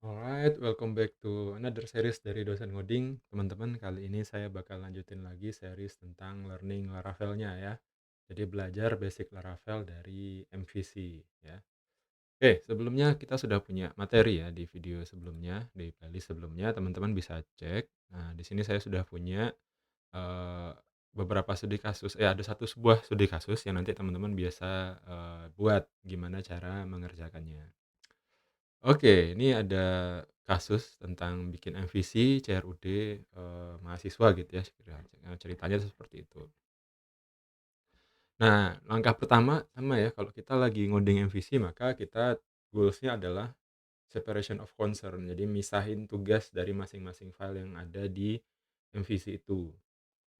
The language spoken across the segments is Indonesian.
Alright, welcome back to another series dari Dosen Ngoding. Teman-teman, kali ini saya bakal lanjutin lagi series tentang learning Laravel-nya ya. Jadi belajar basic Laravel dari MVC ya. Oke, sebelumnya kita sudah punya materi ya di video sebelumnya, di playlist sebelumnya teman-teman bisa cek. Nah, di sini saya sudah punya eh, beberapa studi kasus, ada sebuah studi kasus yang nanti teman-teman biasa buat gimana cara mengerjakannya. Oke, ini ada kasus tentang bikin MVC, CRUD, mahasiswa gitu ya, ceritanya seperti itu. Nah, langkah pertama sama ya, kalau kita lagi ngoding MVC maka kita goals-nya adalah separation of concern. Jadi misahin tugas dari masing-masing file yang ada di MVC itu.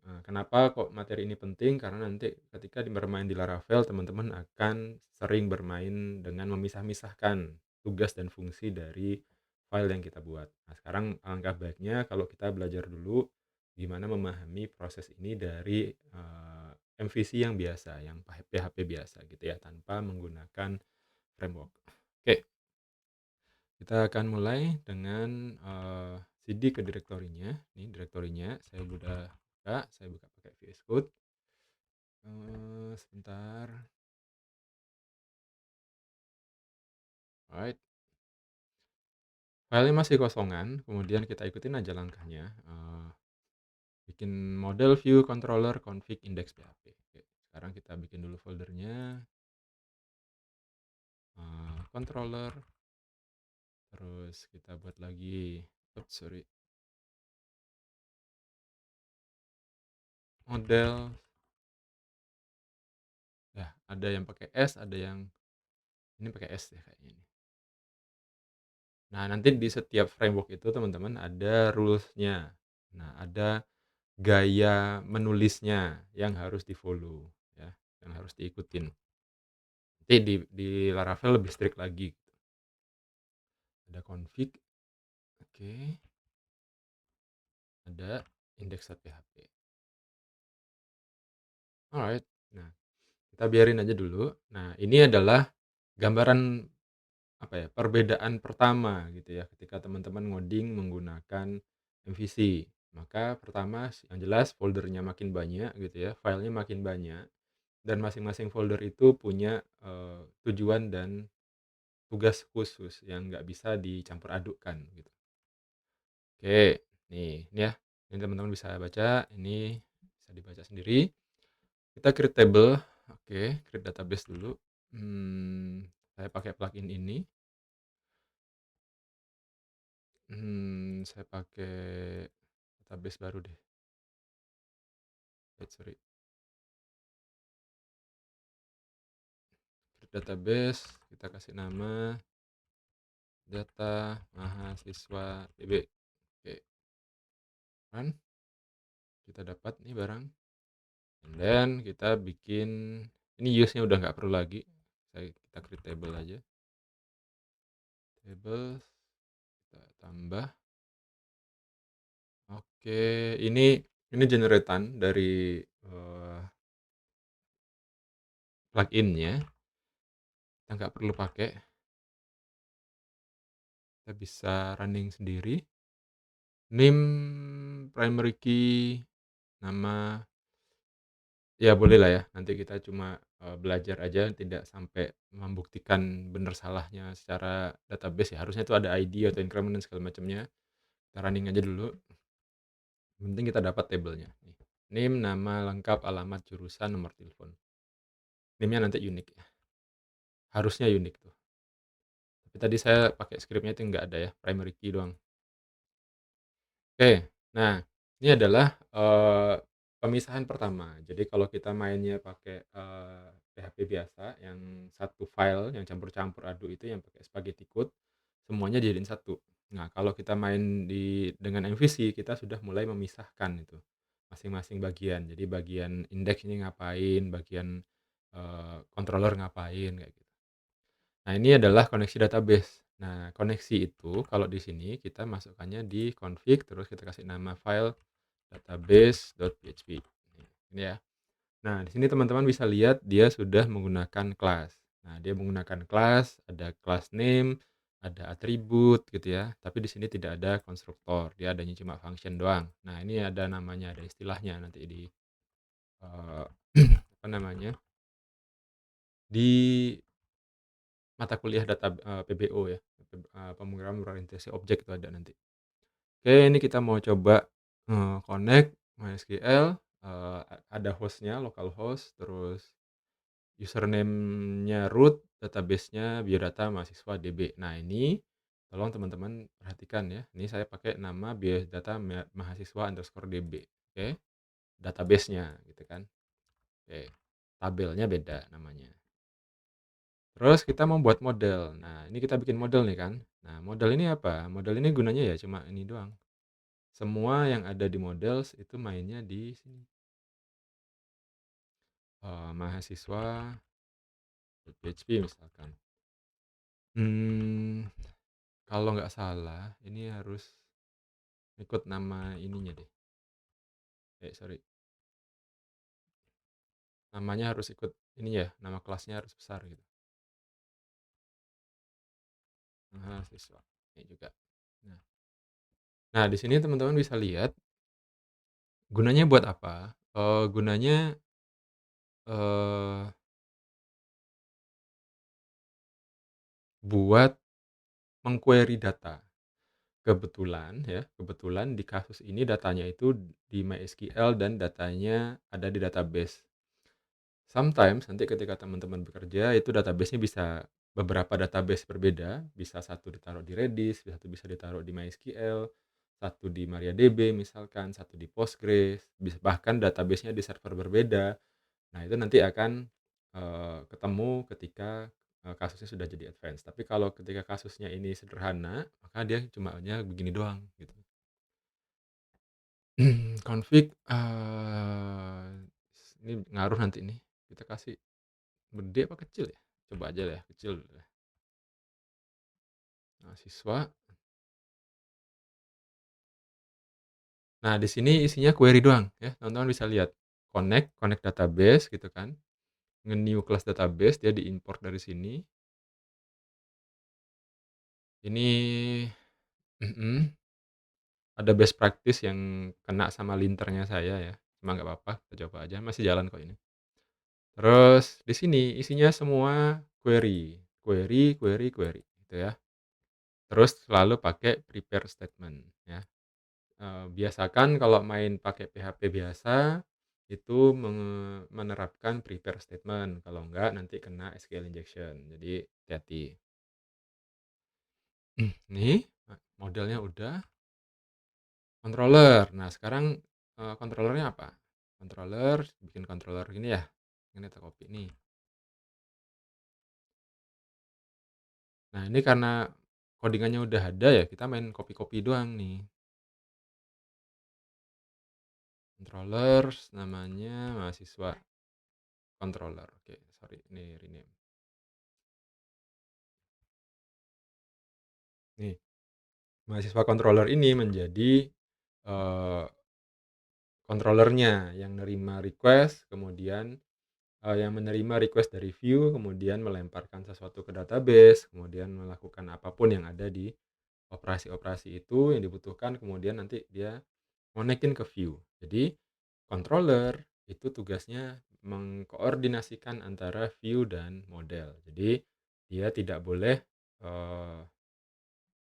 Nah, kenapa kok materi ini penting? Karena nanti ketika bermain di Laravel, teman-teman akan sering bermain dengan memisah-misahkan tugas dan fungsi dari file yang kita buat. Nah, sekarang alangkah baiknya kalau kita belajar dulu gimana memahami proses ini dari MVC yang biasa, yang PHP biasa gitu ya, tanpa menggunakan framework. Oke, kita akan mulai dengan cd ke direktorinya. Ini direktorinya saya udah buka, saya buka pakai VS Code. Sebentar. Alright. Filenya masih kosongan, kemudian kita ikutin aja langkahnya. Bikin model, view, controller, config, index, PHP. Oke, sekarang kita bikin dulu foldernya. Controller. Terus kita buat lagi, model. Ya, ada yang pakai S, ada yang ini pakai S ya kayaknya ini. Nah, nanti di setiap framework itu teman-teman ada rules-nya. Nah, ada gaya menulisnya yang harus di-follow ya, yang harus diikutin. Nanti di Laravel lebih strict lagi. Ada config, oke. Ada index.php. Alright. Nah, kita biarin aja dulu. Nah, ini adalah gambaran apa ya, perbedaan pertama gitu ya ketika teman-teman ngoding menggunakan MVC. Maka pertama yang jelas foldernya makin banyak gitu ya, filenya makin banyak dan masing-masing folder itu punya tujuan dan tugas khusus yang nggak bisa dicampur adukkan gitu. Oke, ini ya, ini teman-teman bisa baca, ini bisa dibaca sendiri. Kita create table, oke, create database dulu. Saya pakai plugin ini. Saya pakai database baru deh. Sorry. Create database, kita kasih nama data mahasiswa DB. Oke, run. Kita dapat nih barang. And then kita bikin, ini use-nya udah nggak perlu lagi. Kita create table aja. Table, kita tambah. Oke, ini generatan dari plugin-nya. Kita nggak perlu pakai. Kita bisa running sendiri. Name, primary key, nama, ya boleh lah ya. Nanti kita cuma belajar aja, tidak sampai membuktikan benar salahnya secara database ya. Harusnya itu ada ID atau increment dan segala macamnya. Kita running aja dulu. Yang penting kita dapat tabelnya. Name, nama lengkap, alamat, jurusan, nomor telepon. Name-nya nanti unik ya. Harusnya unik tuh. Tapi tadi saya pakai scriptnya itu nggak ada ya, primary key doang. Oke, nah ini adalah pemisahan pertama. Jadi kalau kita mainnya pakai PHP biasa, yang satu file yang campur-campur aduk itu yang pakai spaghetti code, semuanya dijadiin satu. Nah, kalau kita main dengan MVC, kita sudah mulai memisahkan itu masing-masing bagian. Jadi bagian index ini ngapain, bagian controller ngapain kayak gitu. Nah, ini adalah koneksi database. Nah, koneksi itu kalau di sini kita masukkannya di config, terus kita kasih nama file database.php. Ini ya. Nah, di sini teman-teman bisa lihat dia sudah menggunakan kelas. Nah, dia menggunakan kelas, ada class name, ada atribut gitu ya, tapi di sini tidak ada konstruktor, dia adanya cuma function doang. Nah, ini ada namanya, ada istilahnya nanti di, eee, apa namanya, di mata kuliah PBO ya, pemrograman berorientasi objek itu ada nanti. Oke, ini kita mau coba, connect MySQL, ada host-nya, localhost, terus username-nya root, database-nya biodata mahasiswa DB. Nah, ini tolong teman-teman perhatikan ya, ini saya pakai nama biodata mahasiswa underscore DB, oke, database-nya gitu kan. Oke, tabelnya beda namanya. Terus kita mau buat model. Nah, ini kita bikin model nih kan. Nah, model ini apa? Model ini gunanya ya cuma ini doang. Semua yang ada di models itu mainnya di sini. Mahasiswa PHP misalkan. Hmm, kalau nggak salah ini harus ikut nama ininya deh. Sorry. Namanya harus ikut ini ya, nama kelasnya harus besar gitu. Mahasiswa. Ini juga. Nah, nah di sini teman-teman bisa lihat gunanya buat apa? Gunanya eh buat meng-query data. Kebetulan di kasus ini datanya itu di MySQL dan datanya ada di database. Sometimes nanti ketika teman-teman bekerja itu database-nya bisa beberapa database berbeda, bisa satu ditaruh di Redis, satu bisa ditaruh di MySQL, satu di MariaDB misalkan, satu di Postgres, bahkan database-nya di server berbeda. Nah, itu nanti akan, ketemu ketika, kasusnya sudah jadi advance. Tapi kalau ketika kasusnya ini sederhana, maka dia cuma hanya begini doang, gitu. Config, ini ngaruh nanti nih, kita kasih gede apa kecil ya? Coba aja lah ya, kecil dulu deh. Mahasiswa. Nah, di sini isinya query doang ya, teman-teman bisa lihat. Connect database gitu kan, nge-new class database, dia diimport dari sini. Ini mhm. Ada best practice yang kena sama linternya saya ya, cuma nggak apa-apa, kita coba aja, masih jalan kok ini. Terus di sini isinya semua query, query query query gitu ya. Terus selalu pakai prepare statement ya. Biasakan kalau main pakai PHP biasa, itu menerapkan prepare statement, kalau enggak nanti kena SQL injection, jadi hati-hati. Nih, modelnya udah. Controller. Nah, sekarang, controller-nya apa? Controller, bikin controller gini ya, ini kita copy nih. Nah, ini karena codingannya udah ada ya, kita main copy-copy doang nih. Controller namanya mahasiswa controller. Oke, sorry, ini rename. Nih, mahasiswa controller ini menjadi, eee, controller-nya yang nerima request, kemudian yang menerima request dari view, kemudian melemparkan sesuatu ke database, kemudian melakukan apapun yang ada di operasi-operasi itu yang dibutuhkan, kemudian nanti dia konekin ke view. Jadi controller itu tugasnya mengkoordinasikan antara view dan model. Jadi dia tidak boleh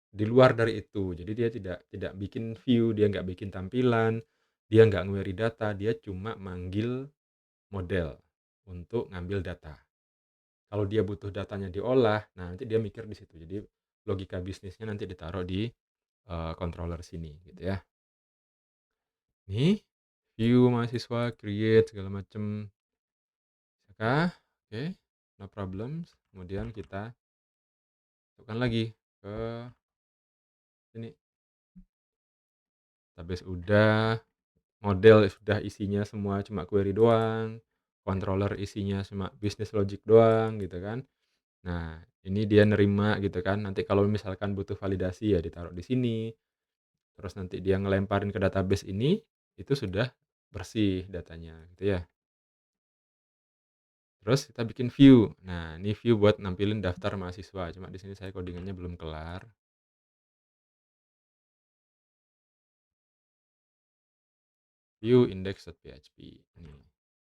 di luar dari itu. Jadi dia tidak tidak bikin view, dia nggak bikin tampilan, dia nggak nge-query data, dia cuma manggil model untuk ngambil data. Kalau dia butuh datanya diolah, nah nanti dia mikir di situ. Jadi logika bisnisnya nanti ditaruh di controller sini gitu ya. Nih, view mahasiswa, create segala macam. Bisakah? Oke, no problems. Kemudian kita masukkan lagi ke sini. Database udah, model sudah isinya semua cuma query doang, controller isinya cuma business logic doang gitu kan. Nah, ini dia nerima gitu kan, nanti kalau misalkan butuh validasi ya ditaruh di sini, terus nanti dia ngelemparin ke database ini, itu sudah bersih datanya gitu ya. Terus kita bikin view. Nah, ini view buat nampilin daftar mahasiswa, cuma di sini saya codingannya belum kelar. View index.php. Ini.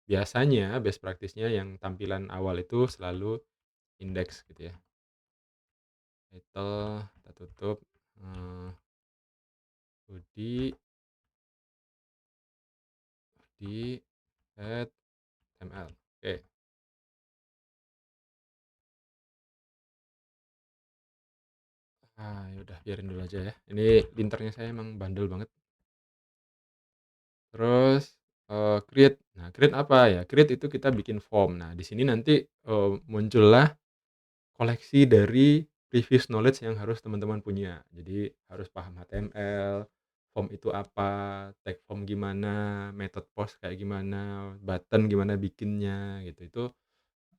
Biasanya best practice-nya yang tampilan awal itu selalu index gitu ya. Title kita tutup, body di HTML. Oke. Ah, ya udah biarin dulu aja ya. Ini linternya saya emang bandel banget. Terus, create. Nah, create apa ya? Create itu kita bikin form. Nah, di sini nanti, muncullah koleksi dari previous knowledge yang harus teman-teman punya. Jadi harus paham HTML, form itu apa, tag form gimana, method post kayak gimana, button gimana bikinnya gitu. Itu,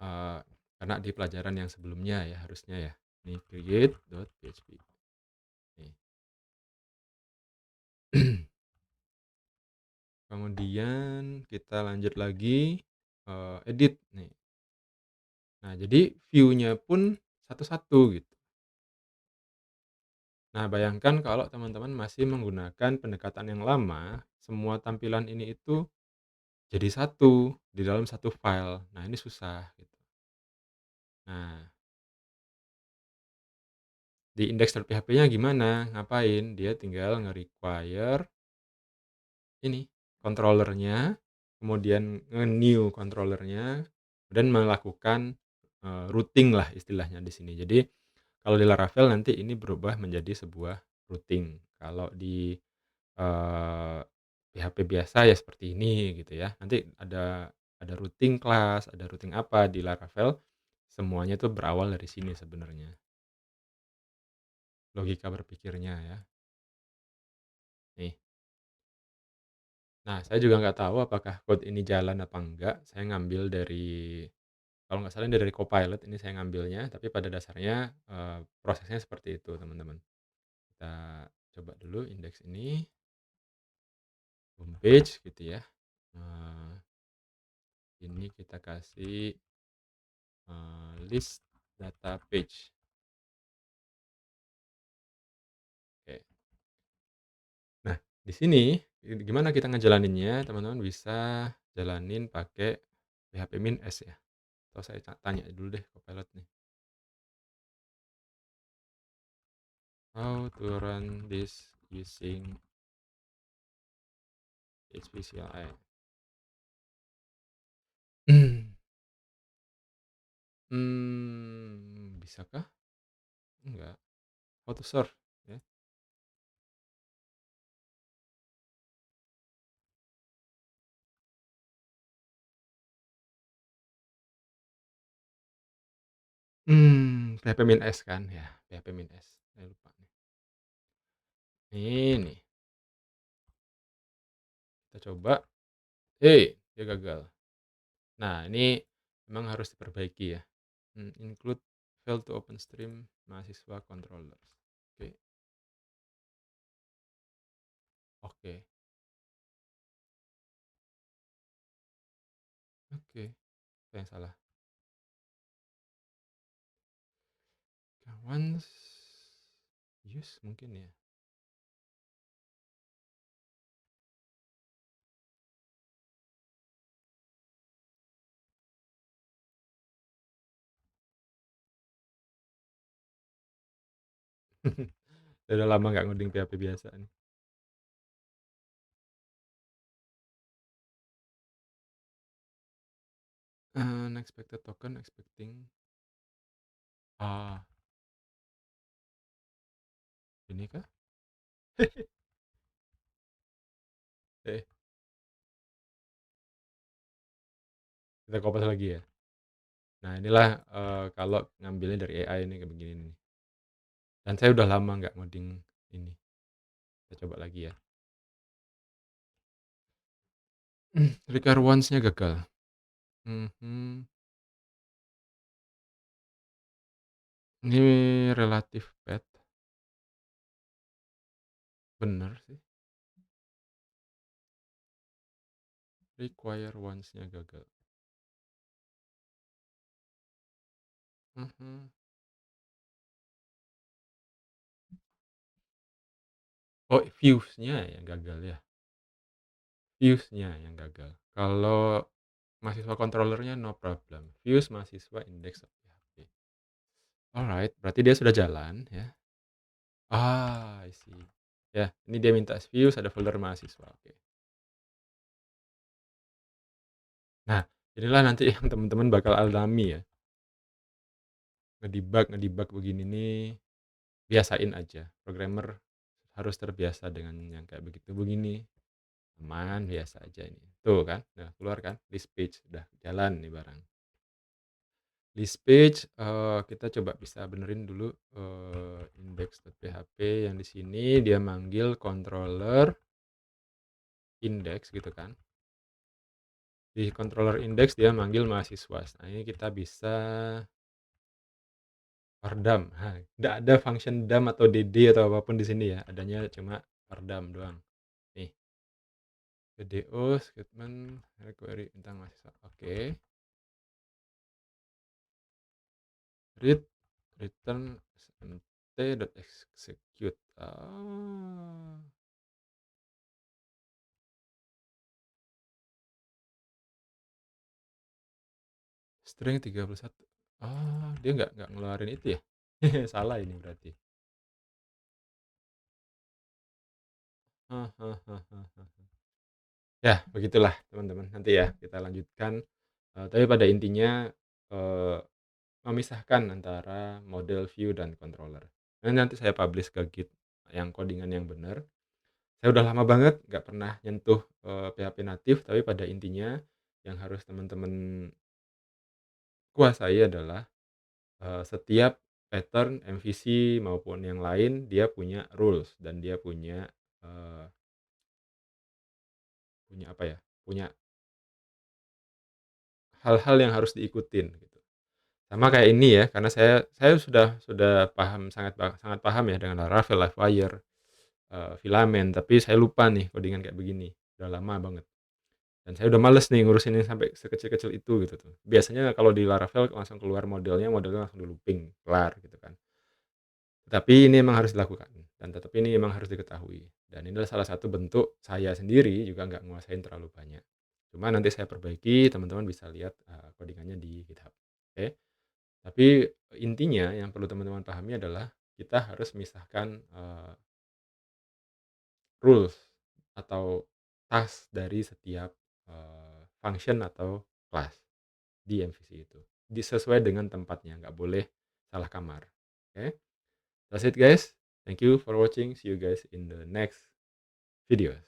eee, karena di pelajaran yang sebelumnya ya harusnya ya. Ini create.php nih. Kemudian kita lanjut lagi, edit nih. Nah, jadi view-nya pun satu-satu gitu. Nah, bayangkan kalau teman-teman masih menggunakan pendekatan yang lama, semua tampilan ini itu jadi satu, di dalam satu file. Nah, ini susah gitu. Nah, di index.php-nya gimana? Ngapain? Dia tinggal nge-require ini, controller-nya, kemudian nge-new controller-nya, dan melakukan, routing lah istilahnya di sini. Jadi, kalau di Laravel nanti ini berubah menjadi sebuah routing. Kalau di PHP biasa ya seperti ini gitu ya. Nanti ada routing class, ada routing apa di Laravel, semuanya itu berawal dari sini sebenarnya, logika berpikirnya ya. Nih, nah saya juga nggak tahu apakah code ini jalan apa enggak, saya ngambil dari kalau nggak salah ini dari Copilot ini saya ngambilnya, tapi pada dasarnya, prosesnya seperti itu teman-teman. Kita coba dulu indeks ini, homepage gitu ya, ini kita kasih list data page. Oke. Nah, di sini gimana kita ngejalaninnya, teman-teman bisa jalanin pakai PHP-Min-S ya. Atau saya tanya dulu deh Copilot nih. How to run this using PHP CLI. Bisakah? Enggak. How to serve ya. PHP-Min-S kan ya, PHP-Min-S. Saya lupa nih. Ini, kita coba. Dia gagal. Nah, ini memang harus diperbaiki ya. Include fail to open stream mahasiswa controllers. Oke, oke, oke. Saya yang salah. Once use mungkin ya. Saya udah lama nggak ngoding PHP biasa nih. Unexpected token expecting. Ah, ini kah? Eh, kita kopas lagi ya. Nah, inilah kalau ngambilnya dari AI ini kayak begini nih. Dan saya udah lama nggak ngoding ini. Kita coba lagi ya. Require once-nya gagal. Mhm. Ini relatif pet, bener sih. Require once-nya gagal. Mhm. Oh, fuse-nya yang gagal ya? Fuse-nya yang gagal. Kalau mahasiswa controller-nya no problem, fuse mahasiswa indeks PHP. Alright, berarti dia sudah jalan ya. I see. Ya, ini dia minta views, ada folder mahasiswa, oke. Nah, inilah nanti yang teman-teman bakal alami ya, ngedebug begini nih, biasain aja. Programmer harus terbiasa dengan yang kayak begitu begini, aman, biasa aja ini. Tuh kan, nah keluar kan, list page, udah jalan nih barang. List page, kita coba bisa benerin dulu, index.php yang di sini dia manggil controller index gitu kan. Di controller index dia manggil mahasiswa. Nah, ini kita bisa pardam. Nah, nggak ada function dam atau dd atau apapun di sini ya. Adanya cuma pardam doang. Nih, VDO statement query tentang mahasiswa. Oke. Read return smt.execute. Oh. String 31. Oh, dia nggak ngeluarin itu ya? Salah ini berarti. Hah hah hah hah hah. Ya, begitulah teman-teman. Nanti ya kita lanjutkan, tapi pada intinya, eee, memisahkan antara model view dan controller. Nah, nanti saya publish ke Git yang codingan yang benar. Saya udah lama banget nggak pernah nyentuh, PHP natif, tapi pada intinya yang harus teman-teman kuasai adalah, setiap pattern MVC maupun yang lain dia punya rules dan dia punya, eee, punya apa ya, punya hal-hal yang harus diikutin gitu. Sama kayak ini ya, karena saya sudah paham sangat paham ya dengan Laravel, Livewire, Filament, tapi saya lupa nih codingan kayak begini, udah lama banget. Dan saya udah males nih ngurusin yang sampai sekecil-kecil itu gitu tuh. Biasanya kalau di Laravel langsung keluar modelnya langsung di-looping, kelar gitu kan. Tapi ini memang harus dilakukan dan tetapi ini memang harus diketahui. Dan ini adalah salah satu bentuk saya sendiri juga nggak nguasain terlalu banyak. Cuma nanti saya perbaiki, teman-teman bisa lihat, codingannya di GitHub, oke. Tapi intinya yang perlu teman-teman pahami adalah kita harus misahkan, rules atau task dari setiap, function atau class di MVC itu. Sesuai dengan tempatnya, nggak boleh salah kamar, oke. That's it guys. Thank you for watching. See you guys in the next videos.